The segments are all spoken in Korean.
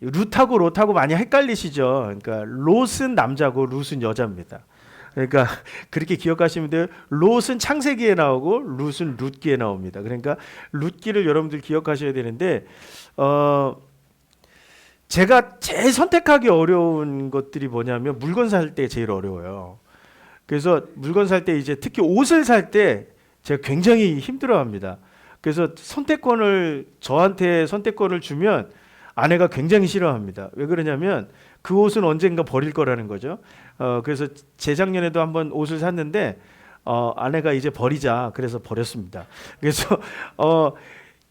룻하고 롯하고 많이 헷갈리시죠? 그러니까 롯은 남자고 룻은 여자입니다. 그러니까 그렇게 기억하시면 돼요. 롯은 창세기에 나오고 룻은 룻기에 나옵니다. 그러니까 룻기를 여러분들 기억하셔야 되는데 제가 제일 선택하기 어려운 것들이 뭐냐면 물건 살 때 제일 어려워요. 그래서 물건 살 때 이제 특히 옷을 살 때 제가 굉장히 힘들어합니다. 그래서 저한테 선택권을 주면 아내가 굉장히 싫어합니다. 왜 그러냐면 그 옷은 언젠가 버릴 거라는 거죠. 그래서 재작년에도 한번 옷을 샀는데 아내가 이제 버리자 그래서 버렸습니다. 그래서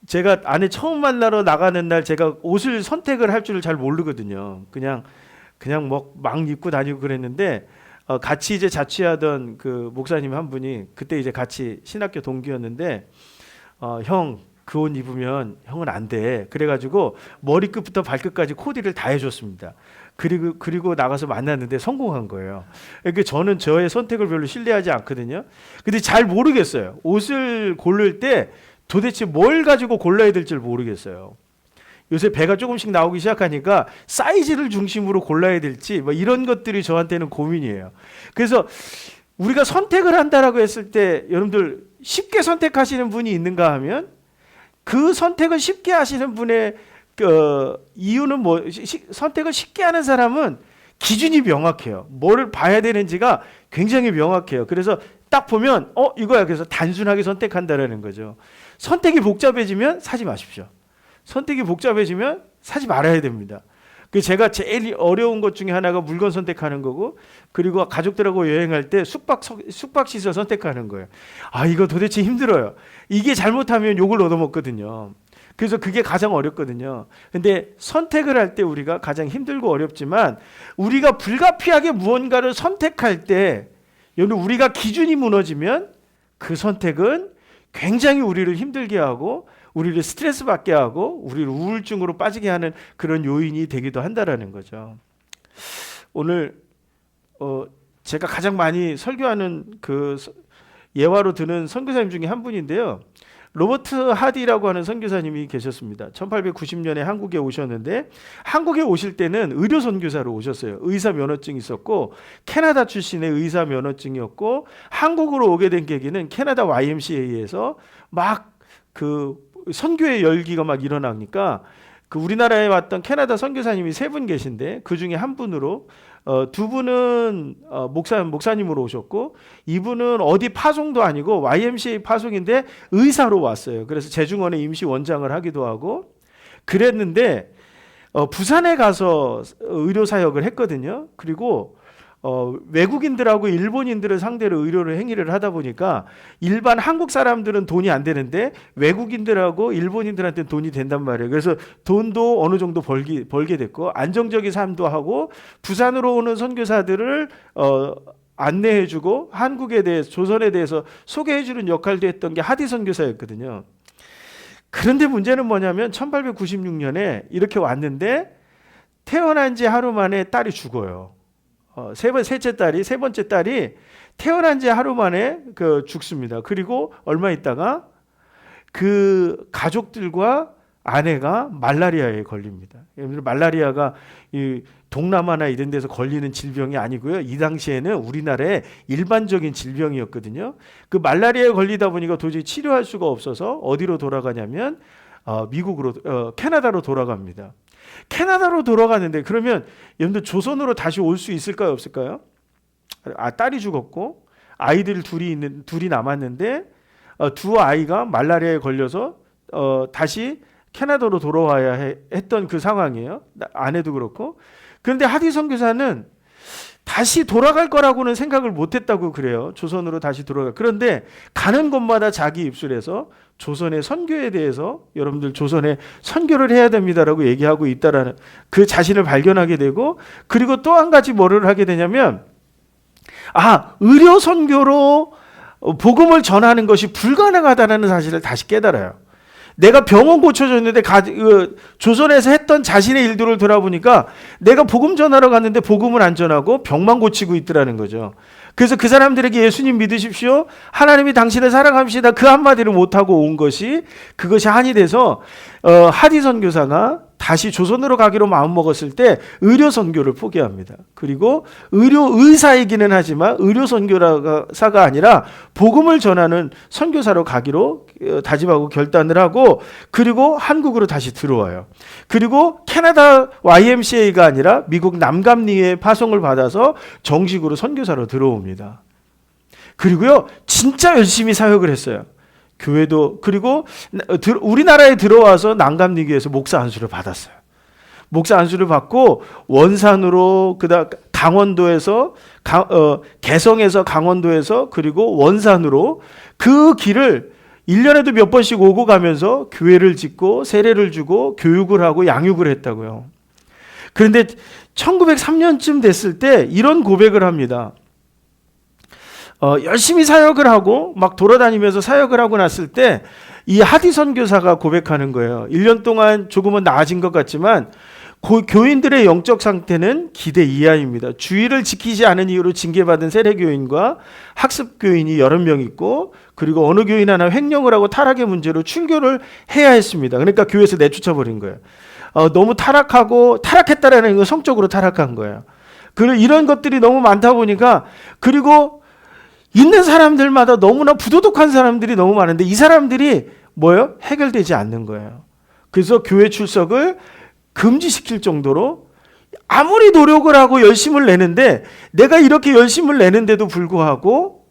제가 아내 처음 만나러 나가는 날 제가 옷을 선택을 할 줄을 잘 모르거든요. 그냥 뭐 막 입고 다니고 그랬는데 같이 이제 자취하던 그 목사님 한 분이 그때 이제 같이 신학교 동기였는데 형 그 옷 입으면 형은 안 돼. 그래가지고 머리끝부터 발끝까지 코디를 다 해줬습니다. 그리고 나가서 만났는데 성공한 거예요. 그러니까 저는 저의 선택을 별로 신뢰하지 않거든요. 근데 잘 모르겠어요. 옷을 고를 때 도대체 뭘 가지고 골라야 될지 모르겠어요. 요새 배가 조금씩 나오기 시작하니까 사이즈를 중심으로 골라야 될지 뭐 이런 것들이 저한테는 고민이에요. 그래서 우리가 선택을 한다라고 했을 때 여러분들 쉽게 선택하시는 분이 있는가 하면 그 선택을 쉽게 하시는 분의 이유는 뭐 선택을 쉽게 하는 사람은 기준이 명확해요. 뭐를 봐야 되는지가 굉장히 명확해요. 그래서 딱 보면 이거야. 그래서 단순하게 선택한다라는 거죠. 선택이 복잡해지면 사지 마십시오. 선택이 복잡해지면 사지 말아야 됩니다. 그 제가 제일 어려운 것 중에 하나가 물건 선택하는 거고, 그리고 가족들하고 여행할 때 숙박 시설 선택하는 거예요. 이거 도대체 힘들어요. 이게 잘못하면 욕을 얻어먹거든요. 그래서 그게 가장 어렵거든요. 근데 선택을 할 때 우리가 가장 힘들고 어렵지만 우리가 불가피하게 무언가를 선택할 때 여러분 우리가 기준이 무너지면 그 선택은 굉장히 우리를 힘들게 하고 우리를 스트레스 받게 하고 우리를 우울증으로 빠지게 하는 그런 요인이 되기도 한다라는 거죠. 오늘 제가 가장 많이 설교하는 그 예화로 드는 선교사님 중에 한 분인데요. 로버트 하디라고 하는 선교사님이 계셨습니다. 1890년에 한국에 오셨는데 한국에 오실 때는 의료 선교사로 오셨어요. 의사 면허증이 있었고 캐나다 출신의 의사 면허증이었고 한국으로 오게 된 계기는 캐나다 YMCA에서 막 그 선교의 열기가 막 일어나니까 그 우리나라에 왔던 캐나다 선교사님이 3분 계신데 그 중에 한 분으로 2분은 목사님으로 오셨고 2분은 어디 파송도 아니고 YMCA 파송인데 의사로 왔어요. 그래서 재중원의 임시 원장을 하기도 하고 그랬는데 부산에 가서 의료 사역을 했거든요. 그리고 외국인들하고 일본인들을 상대로 의료를 행위를 하다 보니까 일반 한국 사람들은 돈이 안 되는데 외국인들하고 일본인들한테는 돈이 된단 말이에요. 그래서 돈도 어느 정도 벌게 됐고 안정적인 삶도 하고 부산으로 오는 선교사들을 안내해주고 한국에 대해서 조선에 대해서 소개해주는 역할도 했던 게 하디 선교사였거든요. 그런데 문제는 뭐냐면 1896년에 이렇게 왔는데 태어난 지 하루 만에 딸이 죽어요. 세 번째 딸이 태어난 지 하루 만에 죽습니다. 그리고 얼마 있다가 그 가족들과 아내가 말라리아에 걸립니다. 말라리아가 이 동남아나 이런 데서 걸리는 질병이 아니고요. 이 당시에는 우리나라의 일반적인 질병이었거든요. 그 말라리아에 걸리다 보니까 도저히 치료할 수가 없어서 어디로 돌아가냐면 캐나다로 돌아갑니다. 캐나다로 돌아가는데 그러면 여러분들 조선으로 다시 올 수 있을까요, 없을까요? 딸이 죽었고 아이들 둘이 남았는데 두 아이가 말라리아에 걸려서 다시 캐나다로 돌아와야 했던 그 상황이에요. 아내도 그렇고. 그런데 하디 선교사는 다시 돌아갈 거라고는 생각을 못했다고 그래요. 조선으로 다시 돌아가. 그런데 가는 곳마다 자기 입술에서 조선의 선교에 대해서 여러분들 조선의 선교를 해야 됩니다라고 얘기하고 있다라는 그 자신을 발견하게 되고 그리고 또 한 가지 뭐를 하게 되냐면 의료 선교로 복음을 전하는 것이 불가능하다는 사실을 다시 깨달아요. 내가 병원 고쳐줬는데 조선에서 했던 자신의 일들을 돌아보니까 내가 복음 전하러 갔는데 복음을 안 전하고 병만 고치고 있더라는 거죠. 그래서 그 사람들에게 예수님 믿으십시오. 하나님이 당신을 사랑합시다. 그 한마디를 못하고 온 것이 그것이 한이 돼서 하디 선교사가 다시 조선으로 가기로 마음먹었을 때 의료 선교를 포기합니다. 그리고 의료 의사이기는 하지만 의료 선교사가 아니라 복음을 전하는 선교사로 가기로 다짐하고 결단을 하고, 그리고 한국으로 다시 들어와요. 그리고 캐나다 YMCA가 아니라 미국 남감리에 파송을 받아서 정식으로 선교사로 들어옵니다. 그리고요, 진짜 열심히 사역을 했어요. 교회도. 그리고 우리나라에 들어와서 난감리교에서 목사 안수를 받았어요. 목사 안수를 받고 원산으로, 그다음 강원도에서 개성에서 강원도에서 그리고 원산으로 그 길을 1년에도 몇 번씩 오고 가면서 교회를 짓고 세례를 주고 교육을 하고 양육을 했다고요. 그런데 1903년쯤 됐을 때 이런 고백을 합니다. 열심히 사역을 하고 막 돌아다니면서 사역을 하고 났을 때 이 하디 선교사가 고백하는 거예요. 1년 동안 조금은 나아진 것 같지만 교인들의 영적 상태는 기대 이하입니다. 주의를 지키지 않은 이유로 징계받은 세례교인과 학습교인이 여러 명 있고, 그리고 어느 교인 하나 횡령을 하고 타락의 문제로 출교를 해야 했습니다. 그러니까 교회에서 내쫓아버린 거예요. 너무 타락했다라는 건 성적으로 타락한 거예요. 이런 것들이 너무 많다 보니까, 그리고 있는 사람들마다 너무나 부도덕한 사람들이 너무 많은데 이 사람들이 뭐예요? 해결되지 않는 거예요. 그래서 교회 출석을 금지시킬 정도로 아무리 노력을 하고 열심을 내는데, 내가 이렇게 열심을 내는데도 불구하고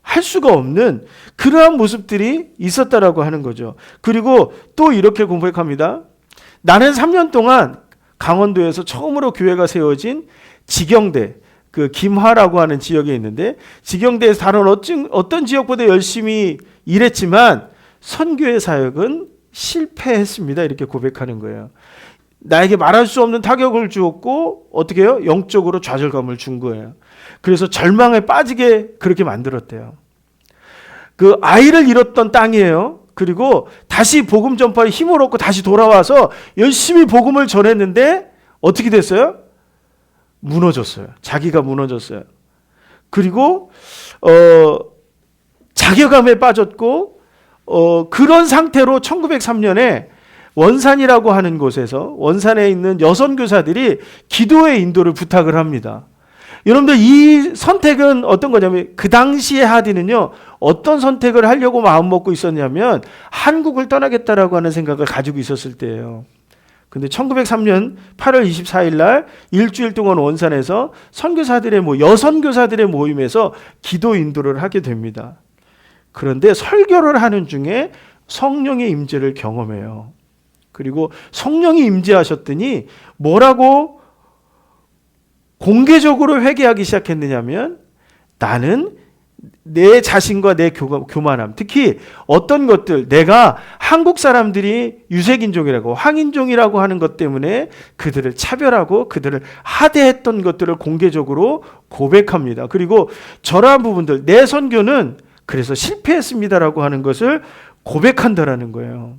할 수가 없는 그러한 모습들이 있었다라고 하는 거죠. 그리고 또 이렇게 고백합니다. 나는 3년 동안 강원도에서 처음으로 교회가 세워진 지경대, 그 김하라고 하는 지역에 있는데, 지경대에서 다른 어떤 지역보다 열심히 일했지만 선교의 사역은 실패했습니다. 이렇게 고백하는 거예요. 나에게 말할 수 없는 타격을 주었고, 어떻게 해요? 영적으로 좌절감을 준 거예요. 그래서 절망에 빠지게 그렇게 만들었대요. 그 아이를 잃었던 땅이에요. 그리고 다시 복음 전파에 힘을 얻고 다시 돌아와서 열심히 복음을 전했는데 어떻게 됐어요? 무너졌어요. 자기가 무너졌어요. 그리고 자괴감에 빠졌고, 그런 상태로 1903년에 원산이라고 하는 곳에서 원산에 있는 여선교사들이 기도의 인도를 부탁을 합니다. 여러분들, 이 선택은 어떤 거냐면, 그 당시에 하디는요, 어떤 선택을 하려고 마음먹고 있었냐면 한국을 떠나겠다라고 하는 생각을 가지고 있었을 때예요. 근데 1903년 8월 24일 날 일주일 동안 원산에서 여선교사들의 모임에서 기도 인도를 하게 됩니다. 그런데 설교를 하는 중에 성령의 임재를 경험해요. 그리고 성령이 임재하셨더니 뭐라고 공개적으로 회개하기 시작했느냐면, 나는 내 자신과 내 교만함, 특히 어떤 것들, 내가 한국 사람들이 유색인종이라고 황인종이라고 하는 것 때문에 그들을 차별하고 그들을 하대했던 것들을 공개적으로 고백합니다. 그리고 저러한 부분들, 내 선교는 그래서 실패했습니다라고 하는 것을 고백한다라는 거예요.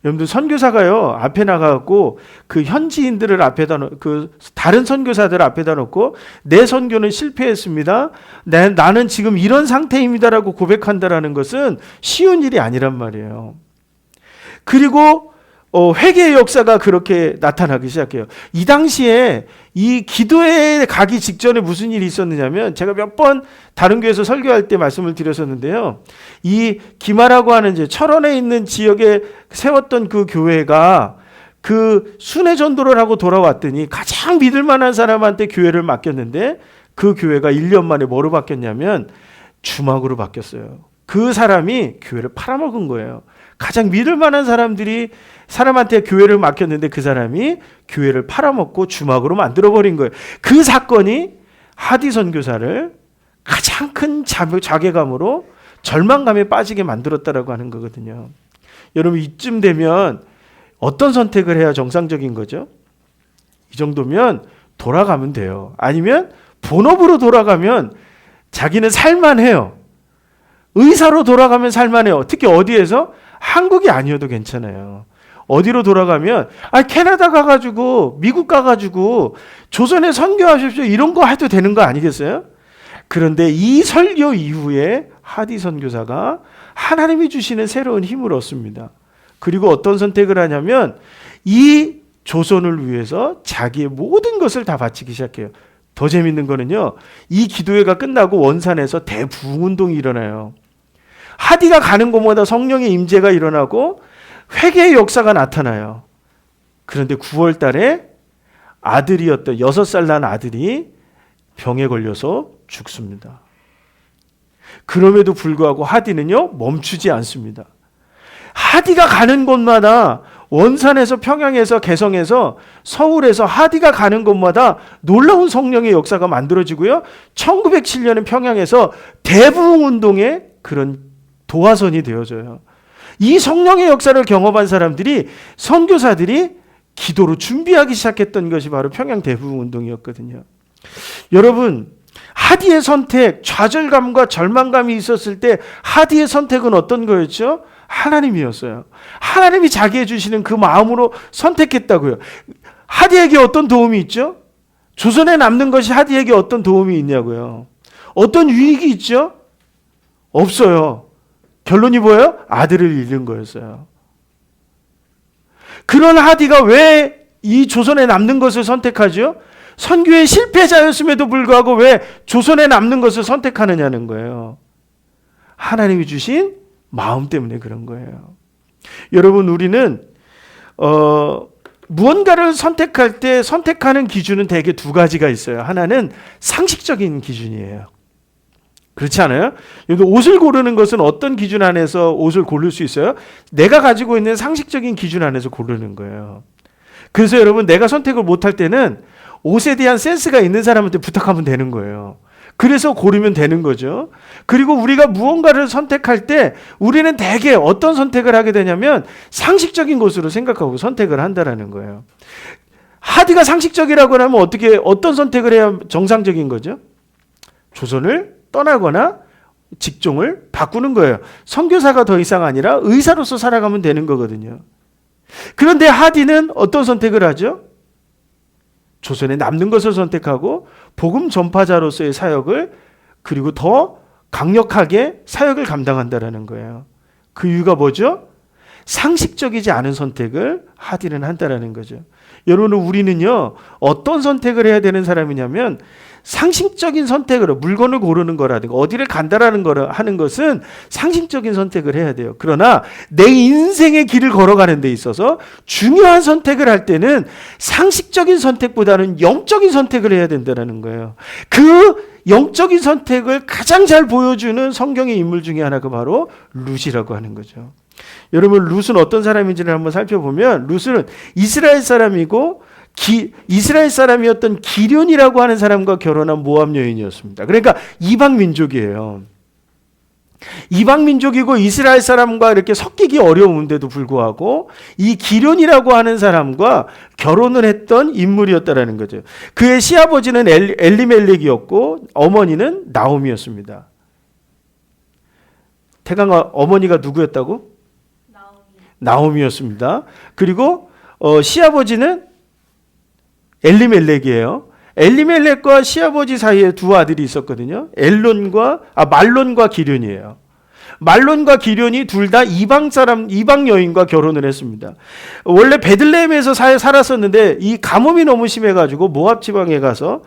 여러분들, 선교사가요, 앞에 나가고 그 현지인들을 앞에다 그 다른 선교사들 앞에다 놓고 내 선교는 실패했습니다, 나는 지금 이런 상태입니다라고 고백한다라는 것은 쉬운 일이 아니란 말이에요. 그리고 회개의 역사가 그렇게 나타나기 시작해요. 이 당시에 이 기도에 가기 직전에 무슨 일이 있었느냐면, 제가 몇 번 다른 교회에서 설교할 때 말씀을 드렸었는데요. 이 기마라고 하는 이제 철원에 있는 지역에 세웠던 그 교회가 그 순회 전도를 하고 돌아왔더니 가장 믿을 만한 사람한테 교회를 맡겼는데, 그 교회가 1년 만에 뭐로 바뀌었냐면 주막으로 바뀌었어요. 그 사람이 교회를 팔아먹은 거예요. 가장 믿을 만한 사람한테 교회를 맡겼는데 그 사람이 교회를 팔아먹고 주막으로 만들어버린 거예요. 그 사건이 하디 선교사를 가장 큰 자괴감으로 절망감에 빠지게 만들었다라고 하는 거거든요. 여러분, 이쯤 되면 어떤 선택을 해야 정상적인 거죠? 이 정도면 돌아가면 돼요. 아니면 본업으로 돌아가면 자기는 살만해요. 의사로 돌아가면 살만해요. 특히 어디에서? 한국이 아니어도 괜찮아요. 어디로 돌아가면 캐나다 가가지고 미국 가가지고 조선에 선교하십시오 이런 거 해도 되는 거 아니겠어요? 그런데 이 설교 이후에 하디 선교사가 하나님이 주시는 새로운 힘을 얻습니다. 그리고 어떤 선택을 하냐면, 이 조선을 위해서 자기의 모든 것을 다 바치기 시작해요. 더 재밌는 거는요, 이 기도회가 끝나고 원산에서 대부흥운동이 일어나요. 하디가 가는 곳마다 성령의 임재가 일어나고 회개의 역사가 나타나요. 그런데 9월 달에 아들이었던 6살 난 아들이 병에 걸려서 죽습니다. 그럼에도 불구하고 하디는요, 멈추지 않습니다. 하디가 가는 곳마다 원산에서 평양에서 개성에서 서울에서 하디가 가는 곳마다 놀라운 성령의 역사가 만들어지고요. 1907년에 평양에서 대부흥운동의 그런 도화선이 되어져요. 이 성령의 역사를 경험한 사람들이, 선교사들이 기도로 준비하기 시작했던 것이 바로 평양 대부흥운동이었거든요. 여러분, 하디의 선택, 좌절감과 절망감이 있었을 때 하디의 선택은 어떤 거였죠? 하나님이었어요. 하나님이 자기해 주시는 그 마음으로 선택했다고요. 하디에게 어떤 도움이 있죠? 조선에 남는 것이 하디에게 어떤 도움이 있냐고요. 어떤 유익이 있죠? 없어요. 결론이 뭐예요? 아들을 잃은 거였어요. 그런 하디가 왜 이 조선에 남는 것을 선택하죠? 선교의 실패자였음에도 불구하고 왜 조선에 남는 것을 선택하느냐는 거예요. 하나님이 주신 마음 때문에 그런 거예요. 여러분, 우리는 무언가를 선택할 때 선택하는 기준은 대개 두 가지가 있어요. 하나는 상식적인 기준이에요. 그렇지 않아요? 여러분, 옷을 고르는 것은 어떤 기준 안에서 옷을 고를 수 있어요? 내가 가지고 있는 상식적인 기준 안에서 고르는 거예요. 그래서 여러분, 내가 선택을 못할 때는 옷에 대한 센스가 있는 사람한테 부탁하면 되는 거예요. 그래서 고르면 되는 거죠. 그리고 우리가 무언가를 선택할 때 우리는 대개 어떤 선택을 하게 되냐면 상식적인 것으로 생각하고 선택을 한다라는 거예요. 하디가 상식적이라고 하면 어떤 선택을 해야 정상적인 거죠? 조선을 떠나거나 직종을 바꾸는 거예요. 선교사가 더 이상 아니라 의사로서 살아가면 되는 거거든요. 그런데 하디는 어떤 선택을 하죠? 조선에 남는 것을 선택하고 복음 전파자로서의 사역을, 그리고 더 강력하게 사역을 감당한다라는 거예요. 그 이유가 뭐죠? 상식적이지 않은 선택을 하디는 한다라는 거죠. 여러분, 우리는요, 어떤 선택을 해야 되는 사람이냐면 상식적인 선택으로 물건을 고르는 거라든가 어디를 간다라는 거를 하는 것은 상식적인 선택을 해야 돼요. 그러나 내 인생의 길을 걸어가는 데 있어서 중요한 선택을 할 때는 상식적인 선택보다는 영적인 선택을 해야 된다는 거예요. 그 영적인 선택을 가장 잘 보여주는 성경의 인물 중에 하나가 바로 룻이라고 하는 거죠. 여러분, 룻은 어떤 사람인지를 한번 살펴보면, 룻은 이스라엘 사람이고 이스라엘 사람이었던 기련이라고 하는 사람과 결혼한 모압 여인이었습니다. 그러니까 이방 민족이에요. 이방 민족이고 이스라엘 사람과 이렇게 섞이기 어려운데도 불구하고 이 기련이라고 하는 사람과 결혼을 했던 인물이었다라는 거죠. 그의 시아버지는 엘리멜렉이었고 어머니는 나오미였습니다. 태강아, 어머니가 누구였다고? 나오미였습니다. 그리고 시아버지는 엘리멜렉이에요. 엘리멜렉과 시아버지 사이에 두 아들이 있었거든요. 말론과 기련이에요. 말론과 기련이 둘 다 이방 여인과 결혼을 했습니다. 원래 베들레헴에서 살았었는데 이 가뭄이 너무 심해가지고 모압 지방에 가서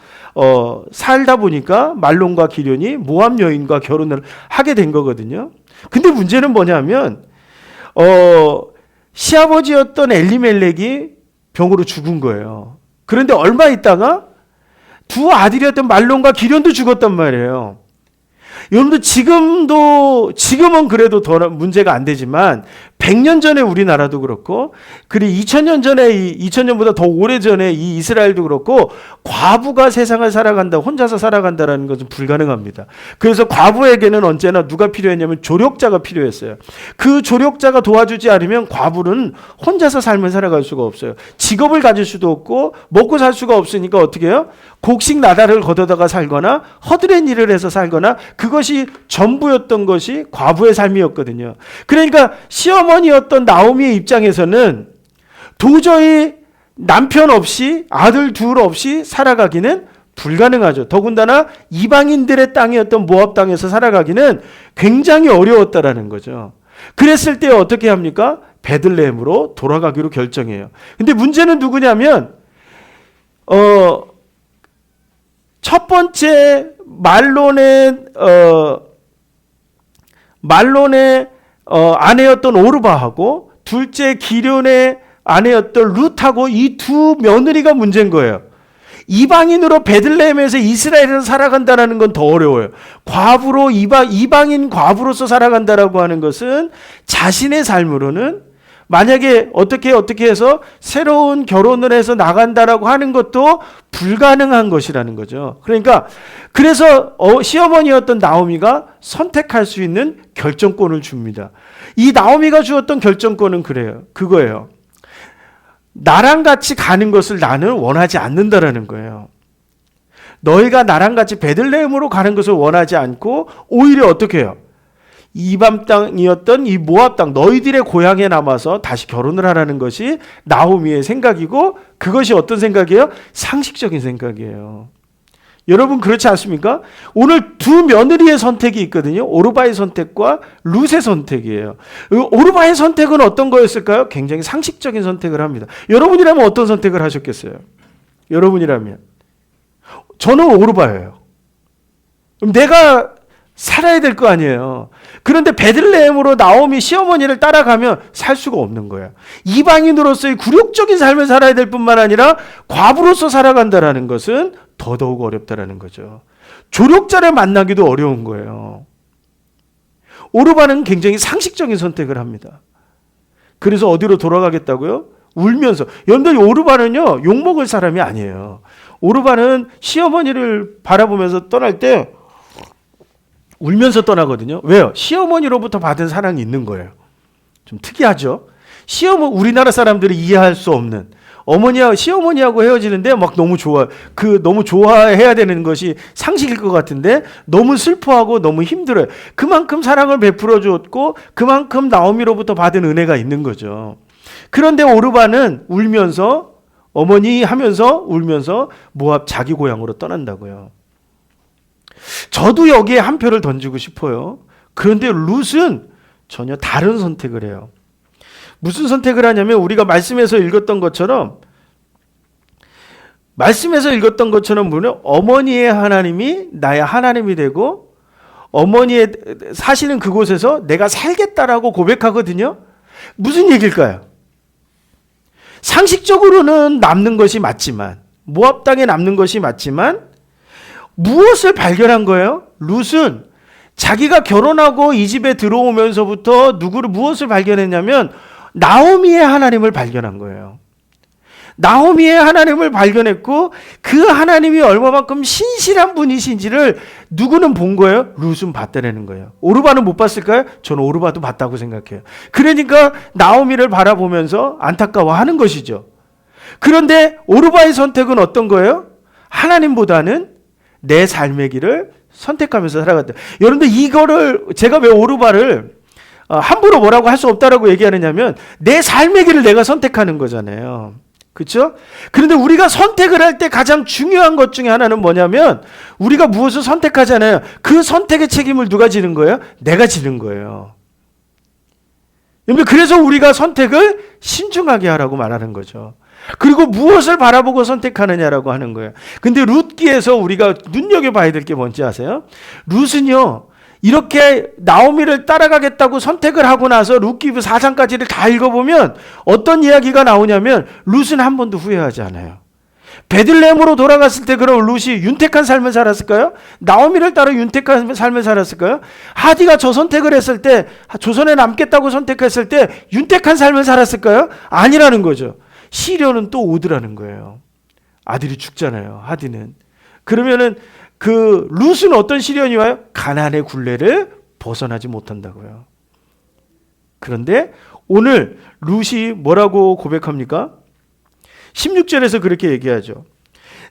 살다 보니까 말론과 기련이 모압 여인과 결혼을 하게 된 거거든요. 근데 문제는 뭐냐면 시아버지였던 엘리멜렉이 병으로 죽은 거예요. 그런데 얼마 있다가 두 아들이었던 말론과 기련도 죽었단 말이에요. 여러분들, 지금은 그래도 더 문제가 안 되지만 100년 전에 우리나라도 그렇고, 그리고 2000년보다 더 오래전에 이 이스라엘도 그렇고, 과부가 세상을 혼자서 살아간다라는 것은 불가능합니다. 그래서 과부에게는 언제나 누가 필요했냐면 조력자가 필요했어요. 그 조력자가 도와주지 않으면 과부는 혼자서 삶을 살아갈 수가 없어요. 직업을 가질 수도 없고 먹고 살 수가 없으니까 어떻게 해요? 곡식 나달을 걷어다가 살거나 허드렛 일을 해서 살거나, 그것이 전부였던 것이 과부의 삶이었거든요. 그러니까 시어머니였던 나오미의 입장에서는 도저히 남편 없이, 아들 둘 없이 살아가기는 불가능하죠. 더군다나 이방인들의 땅이었던 모압 땅에서 살아가기는 굉장히 어려웠다라는 거죠. 그랬을 때 어떻게 합니까? 베들레헴으로 돌아가기로 결정해요. 근데 문제는 누구냐면 첫 번째 말론의 아내였던 오르바하고 둘째 기련의 아내였던 룻하고 이 두 며느리가 문제인 거예요. 이방인으로 베들레헴에서 이스라엘에서 살아간다는 건 더 어려워요. 과부로 이방인 과부로서 살아간다라고 하는 것은 자신의 삶으로는 만약에 어떻게 해서 새로운 결혼을 해서 나간다라고 하는 것도 불가능한 것이라는 거죠. 그러니까 그래서 시어머니였던 나오미가 선택할 수 있는 결정권을 줍니다. 이 나오미가 주었던 결정권은 그거예요. 나랑 같이 가는 것을 나는 원하지 않는다라는 거예요. 너희가 나랑 같이 베들레헴으로 가는 것을 원하지 않고 오히려 어떻게 해요? 이방 땅이었던 이 모압 땅 너희들의 고향에 남아서 다시 결혼을 하라는 것이 나오미의 생각이고 그것이 어떤 생각이에요? 상식적인 생각이에요. 여러분 그렇지 않습니까? 오늘 두 며느리의 선택이 있거든요. 오르바의 선택과 룻의 선택이에요. 오르바의 선택은 어떤 거였을까요? 굉장히 상식적인 선택을 합니다. 여러분이라면 어떤 선택을 하셨겠어요? 여러분이라면 저는 오르바예요. 그럼 내가 살아야 될 거 아니에요. 그런데 베들레헴으로 나오미 시어머니를 따라가면 살 수가 없는 거예요. 이방인으로서의 굴욕적인 삶을 살아야 될 뿐만 아니라 과부로서 살아간다는 것은 더더욱 어렵다는 거죠. 조력자를 만나기도 어려운 거예요. 오르바는 굉장히 상식적인 선택을 합니다. 그래서 어디로 돌아가겠다고요? 울면서. 여러분들 오르바는요 욕먹을 사람이 아니에요. 오르바는 시어머니를 바라보면서 떠날 때 울면서 떠나거든요. 왜요? 시어머니로부터 받은 사랑이 있는 거예요. 좀 특이하죠? 우리나라 사람들이 이해할 수 없는 시어머니하고 헤어지는데 막 너무 너무 좋아해야 되는 것이 상식일 것 같은데 너무 슬퍼하고 너무 힘들어요. 그만큼 사랑을 베풀어 줬고 그만큼 나오미로부터 받은 은혜가 있는 거죠. 그런데 오르바는 어머니 하면서 울면서 모압 자기 고향으로 떠난다고요. 저도 여기에 한 표를 던지고 싶어요. 그런데 룻은 전혀 다른 선택을 해요. 무슨 선택을 하냐면 우리가 말씀에서 읽었던 것처럼 뭐냐? 어머니의 하나님이 나의 하나님이 되고 어머니의 사시는 그곳에서 내가 살겠다라고 고백하거든요. 무슨 얘기일까요? 상식적으로는 남는 것이 맞지만 모압 땅에 남는 것이 맞지만 무엇을 발견한 거예요? 룻은 자기가 결혼하고 이 집에 들어오면서부터 무엇을 발견했냐면 나오미의 하나님을 발견한 거예요. 나오미의 하나님을 발견했고 그 하나님이 얼마만큼 신실한 분이신지를 누구는 본 거예요? 룻은 봤다는 거예요. 오르바는 못 봤을까요? 저는 오르바도 봤다고 생각해요. 그러니까 나오미를 바라보면서 안타까워하는 것이죠. 그런데 오르바의 선택은 어떤 거예요? 하나님보다는 내 삶의 길을 선택하면서 살아갔다. 여러분들 이거를 제가 왜 오르바를 함부로 뭐라고 할 수 없다라고 얘기하느냐면 내 삶의 길을 내가 선택하는 거잖아요. 그렇죠? 그런데 우리가 선택을 할 때 가장 중요한 것 중에 하나는 뭐냐면 우리가 무엇을 선택하잖아요. 그 선택의 책임을 누가 지는 거예요? 내가 지는 거예요. 그래서 우리가 선택을 신중하게 하라고 말하는 거죠. 그리고 무엇을 바라보고 선택하느냐라고 하는 거예요. 근데 룻기에서 우리가 눈여겨봐야 될 게 뭔지 아세요? 룻은요 이렇게 나오미를 따라가겠다고 선택을 하고 나서 룻기 4장까지를 다 읽어보면 어떤 이야기가 나오냐면 룻은 한 번도 후회하지 않아요. 베들레헴으로 돌아갔을 때 그럼 룻이 윤택한 삶을 살았을까요? 나오미를 따라 윤택한 삶을 살았을까요? 하디가 저 선택을 했을 때 조선에 남겠다고 선택했을 때 윤택한 삶을 살았을까요? 아니라는 거죠. 시련은 또 오더라는 거예요. 아들이 죽잖아요. 하디는. 그러면은 그 룻은 어떤 시련이 와요? 가나안의 굴레를 벗어나지 못한다고요. 그런데 오늘 룻이 뭐라고 고백합니까? 16절에서 그렇게 얘기하죠.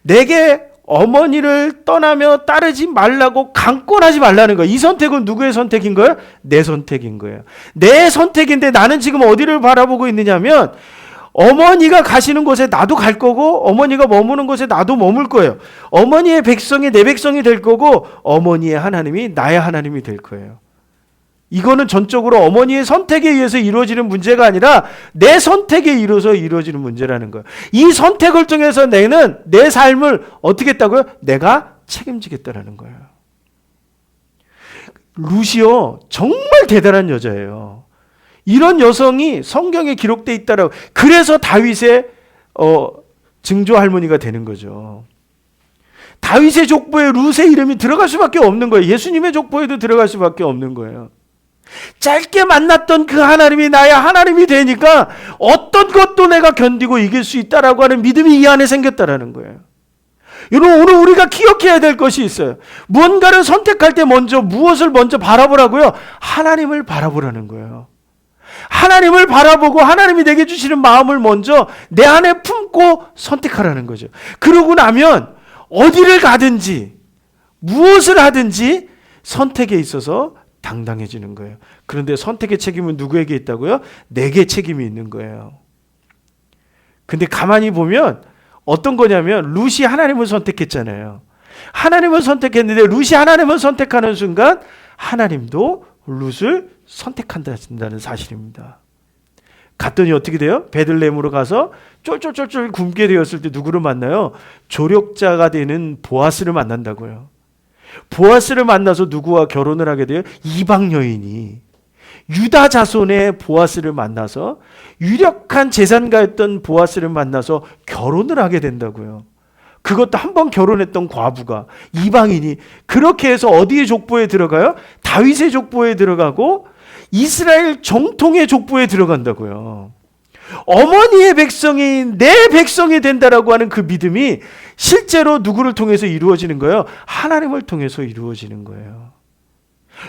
내게 어머니를 떠나며 따르지 말라고 강권하지 말라는 거예요. 이 선택은 누구의 선택인 거예요? 내 선택인 거예요. 내 선택인데 나는 지금 어디를 바라보고 있느냐면 어머니가 가시는 곳에 나도 갈 거고 어머니가 머무는 곳에 나도 머물 거예요. 어머니의 백성이 내 백성이 될 거고 어머니의 하나님이 나의 하나님이 될 거예요. 이거는 전적으로 어머니의 선택에 의해서 이루어지는 문제가 아니라 내 선택에 의해서 이루어지는 문제라는 거예요. 이 선택을 통해서 내는 내 삶을 어떻게 했다고요? 내가 책임지겠다라는 거예요. 룻이요, 정말 대단한 여자예요. 이런 여성이 성경에 기록되어 있다라고. 그래서 다윗의 증조 할머니가 되는 거죠. 다윗의 족보에 룻의 이름이 들어갈 수밖에 없는 거예요. 예수님의 족보에도 들어갈 수밖에 없는 거예요. 짧게 만났던 그 하나님이 나의 하나님이 되니까 어떤 것도 내가 견디고 이길 수 있다라고 하는 믿음이 이 안에 생겼다라는 거예요. 여러분, 오늘 우리가 기억해야 될 것이 있어요. 무언가를 선택할 때 무엇을 먼저 바라보라고요? 하나님을 바라보라는 거예요. 하나님을 바라보고 하나님이 내게 주시는 마음을 먼저 내 안에 품고 선택하라는 거죠. 그러고 나면 어디를 가든지 무엇을 하든지 선택에 있어서 당당해지는 거예요. 그런데 선택의 책임은 누구에게 있다고요? 내게 책임이 있는 거예요. 근데 가만히 보면 어떤 거냐면 룻이 하나님을 선택했잖아요. 하나님을 선택했는데 룻이 하나님을 선택하는 순간 하나님도 룻을 선택한다는 사실입니다. 갔더니 어떻게 돼요? 베들레헴으로 가서 쫄쫄쫄쫄 굶게 되었을 때 누구를 만나요? 조력자가 되는 보아스를 만난다고요. 보아스를 만나서 누구와 결혼을 하게 돼요? 이방 여인이 유다 자손의 보아스를 만나서 유력한 재산가였던 보아스를 만나서 결혼을 하게 된다고요. 그것도 한 번 결혼했던 과부가 이방인이 그렇게 해서 어디의 족보에 들어가요? 다윗의 족보에 들어가고 이스라엘 정통의 족보에 들어간다고요. 어머니의 백성이 내 백성이 된다라고 하는 그 믿음이 실제로 누구를 통해서 이루어지는 거예요? 하나님을 통해서 이루어지는 거예요.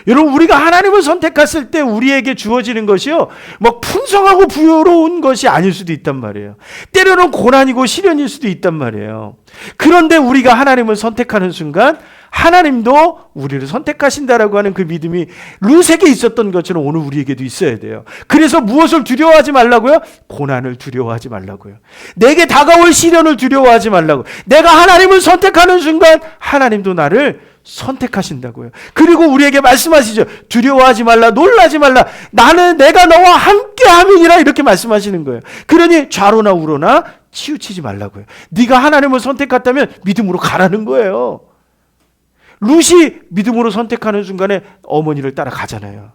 여러분, 우리가 하나님을 선택했을 때 우리에게 주어지는 것이요, 막 풍성하고 부여로운 것이 아닐 수도 있단 말이에요. 때로는 고난이고 시련일 수도 있단 말이에요. 그런데 우리가 하나님을 선택하는 순간 하나님도 우리를 선택하신다라고 하는 그 믿음이 룻에게 있었던 것처럼 오늘 우리에게도 있어야 돼요. 그래서 무엇을 두려워하지 말라고요? 고난을 두려워하지 말라고요. 내게 다가올 시련을 두려워하지 말라고. 내가 하나님을 선택하는 순간 하나님도 나를 선택하신다고요. 그리고 우리에게 말씀하시죠. 두려워하지 말라, 놀라지 말라. 나는 내가 너와 함께함이니라 이렇게 말씀하시는 거예요. 그러니 좌로나 우로나 치우치지 말라고요. 네가 하나님을 선택했다면 믿음으로 가라는 거예요. 룻이 믿음으로 선택하는 순간에 어머니를 따라가잖아요.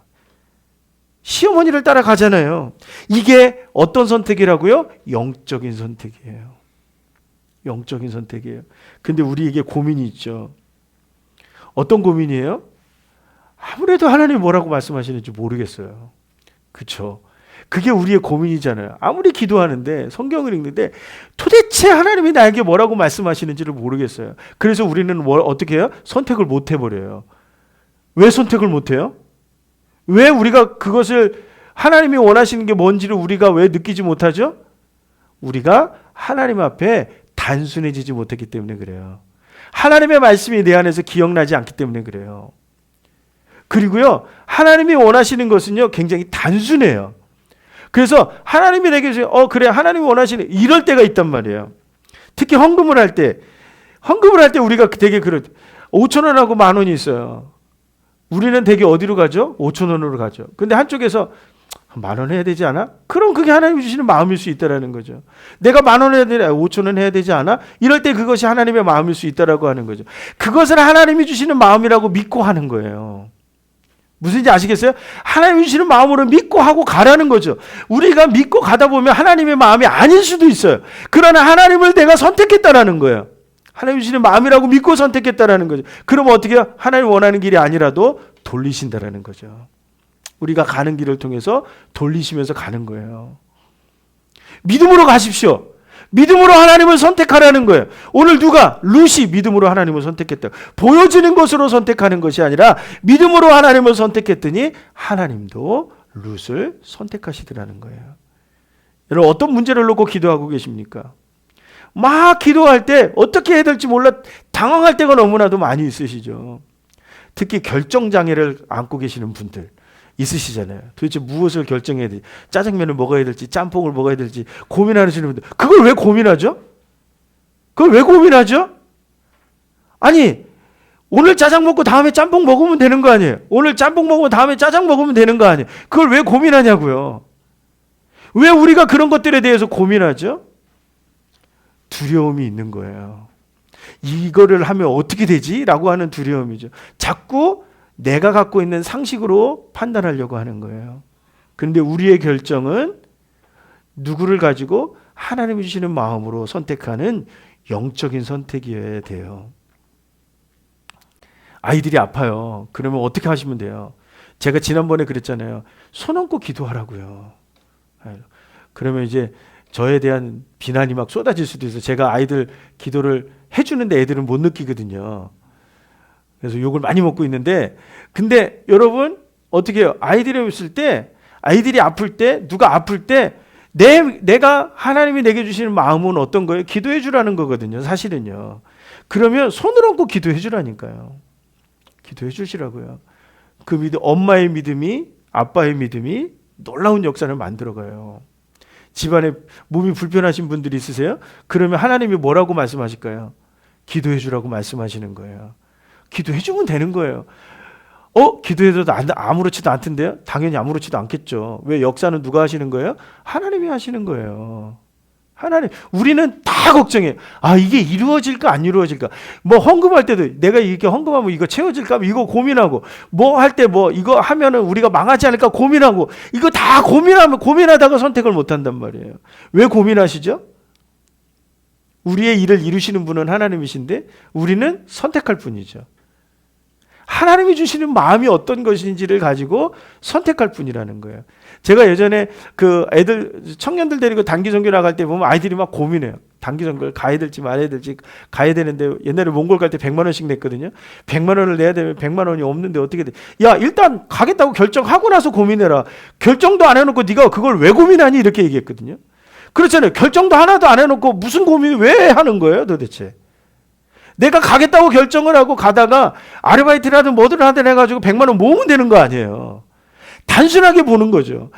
시어머니를 따라가잖아요. 이게 어떤 선택이라고요? 영적인 선택이에요. 영적인 선택이에요. 근데 우리에게 고민이 있죠. 어떤 고민이에요? 아무래도 하나님이 뭐라고 말씀하시는지 모르겠어요. 그렇죠? 그게 우리의 고민이잖아요. 아무리 기도하는데 성경을 읽는데 도대체 하나님이 나에게 뭐라고 말씀하시는지를 모르겠어요. 그래서 우리는 어떻게 해요? 선택을 못 해버려요. 왜 선택을 못 해요? 왜 우리가 그것을 하나님이 원하시는 게 뭔지를 우리가 왜 느끼지 못하죠? 우리가 하나님 앞에 단순해지지 못했기 때문에 그래요. 하나님의 말씀이 내 안에서 기억나지 않기 때문에 그래요. 그리고요, 하나님이 원하시는 것은요, 굉장히 단순해요. 그래서 하나님이 내게 그래, 하나님이 원하시는 이럴 때가 있단 말이에요. 특히 헌금을 할 때 우리가 되게 5천 원하고 10,000원이 있어요. 우리는 되게 어디로 가죠? 5천 원으로 가죠. 근데 한쪽에서 10,000원 해야 되지 않아? 그럼 그게 하나님이 주시는 마음일 수 있다라는 거죠. 내가 10,000원 해야 되나? 5,000원 해야 되지 않아? 이럴 때 그것이 하나님의 마음일 수 있다라고 하는 거죠. 그것을 하나님이 주시는 마음이라고 믿고 하는 거예요. 무슨지 아시겠어요? 하나님이 주시는 마음으로 믿고 하고 가라는 거죠. 우리가 믿고 가다 보면 하나님의 마음이 아닐 수도 있어요. 그러나 하나님을 내가 선택했다라는 거예요. 하나님 주시는 마음이라고 믿고 선택했다라는 거죠. 그럼 어떻게 해요? 하나님 원하는 길이 아니라도 돌리신다라는 거죠. 우리가 가는 길을 통해서 돌리시면서 가는 거예요. 믿음으로 가십시오. 믿음으로 하나님을 선택하라는 거예요. 오늘 룻이 믿음으로 하나님을 선택했다. 보여지는 것으로 선택하는 것이 아니라 믿음으로 하나님을 선택했더니 하나님도 룻을 선택하시더라는 거예요. 여러분, 어떤 문제를 놓고 기도하고 계십니까? 막 기도할 때 어떻게 해야 될지 몰라 당황할 때가 너무나도 많이 있으시죠. 특히 결정장애를 안고 계시는 분들 있으시잖아요. 도대체 무엇을 결정해야 될지, 짜장면을 먹어야 될지, 짬뽕을 먹어야 될지 고민하시는 분들. 그걸 왜 고민하죠? 그걸 왜 고민하죠? 아니, 오늘 짜장 먹고 다음에 짬뽕 먹으면 되는 거 아니에요? 오늘 짬뽕 먹으면 다음에 짜장 먹으면 되는 거 아니에요? 그걸 왜 고민하냐고요? 왜 우리가 그런 것들에 대해서 고민하죠? 두려움이 있는 거예요. 이거를 하면 어떻게 되지? 라고 하는 두려움이죠. 자꾸 내가 갖고 있는 상식으로 판단하려고 하는 거예요. 그런데 우리의 결정은 누구를 가지고 하나님이 주시는 마음으로 선택하는 영적인 선택이어야 돼요. 아이들이 아파요. 그러면 어떻게 하시면 돼요? 제가 지난번에 그랬잖아요. 손 얹고 기도하라고요. 그러면 이제 저에 대한 비난이 막 쏟아질 수도 있어요. 제가 아이들 기도를 해주는데 애들은 못 느끼거든요. 그래서 욕을 많이 먹고 있는데, 근데 여러분 어떻게 해요? 아이들이 있을 때, 아이들이 아플 때, 누가 아플 때 내가 하나님이 내게 주시는 마음은 어떤 거예요? 기도해 주라는 거거든요. 사실은요. 그러면 손을 얹고 기도해 주라니까요. 기도해 주시라고요. 그 믿음, 엄마의 믿음이, 아빠의 믿음이 놀라운 역사를 만들어가요. 집안에 몸이 불편하신 분들이 있으세요? 그러면 하나님이 뭐라고 말씀하실까요? 기도해 주라고 말씀하시는 거예요. 기도해 주면 되는 거예요. 기도해도 아무렇지도 않던데요? 당연히 아무렇지도 않겠죠. 왜? 역사는 누가 하시는 거예요? 하나님이 하시는 거예요. 하나님. 우리는 다 걱정해요. 이게 이루어질까 안 이루어질까. 뭐 헌금할 때도 내가 이렇게 헌금하면 이거 채워질까 이거 고민하고, 뭐 할 때 이거 하면은 우리가 망하지 않을까 고민하고, 이거 다 고민하다가 선택을 못 한단 말이에요. 왜 고민하시죠? 우리의 일을 이루시는 분은 하나님이신데 우리는 선택할 뿐이죠. 하나님이 주시는 마음이 어떤 것인지를 가지고 선택할 뿐이라는 거예요. 제가 예전에 그 청년들 데리고 단기 선교 나갈 때 보면 아이들이 막 고민해요. 단기 선교를 가야 될지 말아야 될지, 가야 되는데 옛날에 몽골 갈 때 100만 원씩 냈거든요. 100만 원을 내야 되면 100만 원이 없는데 어떻게 돼? 야, 일단 가겠다고 결정하고 나서 고민해라. 결정도 안 해놓고 네가 그걸 왜 고민하니? 이렇게 얘기했거든요. 그렇잖아요. 결정도 하나도 안 해놓고 무슨 고민을 왜 하는 거예요 도대체? 내가 가겠다고 결정을 하고 가다가 아르바이트를 하든 뭐든 하든 해가지고 100만 원 모으면 되는 거 아니에요. 단순하게 보는 거죠.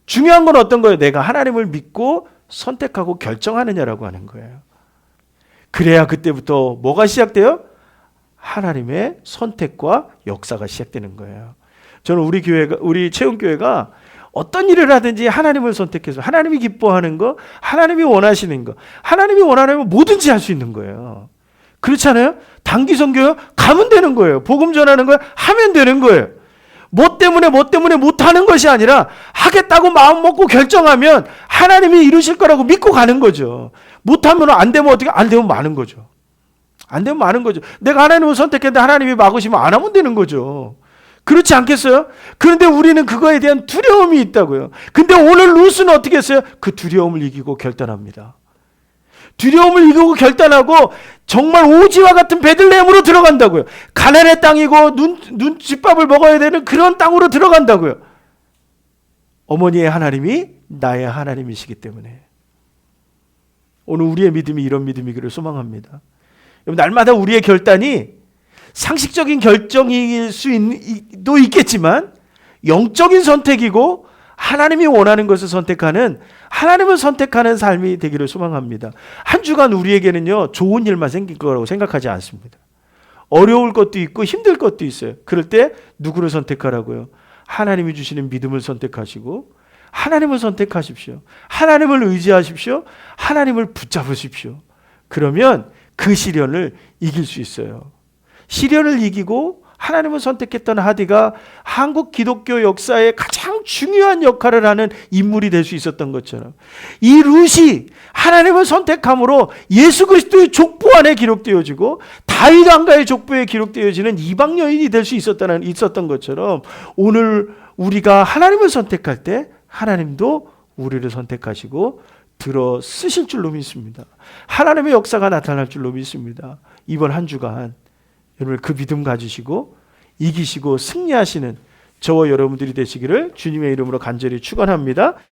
중요한 건 어떤 거예요? 내가 하나님을 믿고 선택하고 결정하느냐라고 하는 거예요. 그래야 그때부터 뭐가 시작돼요? 하나님의 선택과 역사가 시작되는 거예요. 저는 우리 채움교회가 어떤 일을 하든지 하나님을 선택해서 하나님이 기뻐하는 거, 하나님이 원하시는 거, 하나님이 원하면 뭐든지 할 수 있는 거예요. 그렇잖아요? 단기 선교요? 가면 되는 거예요. 복음 전하는 거 하면 되는 거예요. 뭐 때문에 못하는 것이 아니라 하겠다고 마음 먹고 결정하면 하나님이 이루실 거라고 믿고 가는 거죠. 못하면 안 되면 어떻게? 안 되면 마는 거죠. 안 되면 마는 거죠. 내가 하나님을 선택했는데 하나님이 막으시면 안 하면 되는 거죠. 그렇지 않겠어요? 그런데 우리는 그거에 대한 두려움이 있다고요. 근데 오늘 룻은 어떻게 했어요? 그 두려움을 이기고 결단합니다. 두려움을 이기고 결단하고 정말 오지와 같은 베들레헴으로 들어간다고요. 가나안의 땅이고 눈칫밥을 먹어야 되는 그런 땅으로 들어간다고요. 어머니의 하나님이 나의 하나님이시기 때문에. 오늘 우리의 믿음이 이런 믿음이기를 소망합니다. 날마다 우리의 결단이 상식적인 결정일 수도 있겠지만 영적인 선택이고 하나님이 원하는 것을 선택하는, 하나님을 선택하는 삶이 되기를 소망합니다. 한 주간 우리에게는요, 좋은 일만 생길 거라고 생각하지 않습니다. 어려울 것도 있고 힘들 것도 있어요. 그럴 때 누구를 선택하라고요? 하나님이 주시는 믿음을 선택하시고 하나님을 선택하십시오. 하나님을 의지하십시오. 하나님을 붙잡으십시오. 그러면 그 시련을 이길 수 있어요. 시련을 이기고 하나님을 선택했던 하디가 한국 기독교 역사에 가장 중요한 역할을 하는 인물이 될 수 있었던 것처럼 이 룻이 하나님을 선택함으로 예수 그리스도의 족보 안에 기록되어지고 다윗 왕가의 족보에 기록되어지는 이방 여인이 될 수 있었던 것처럼 오늘 우리가 하나님을 선택할 때 하나님도 우리를 선택하시고 들어 쓰실 줄로 믿습니다. 하나님의 역사가 나타날 줄로 믿습니다. 이번 한 주간 여러분 그 믿음 가지시고 이기시고 승리하시는 저와 여러분들이 되시기를 주님의 이름으로 간절히 축원합니다.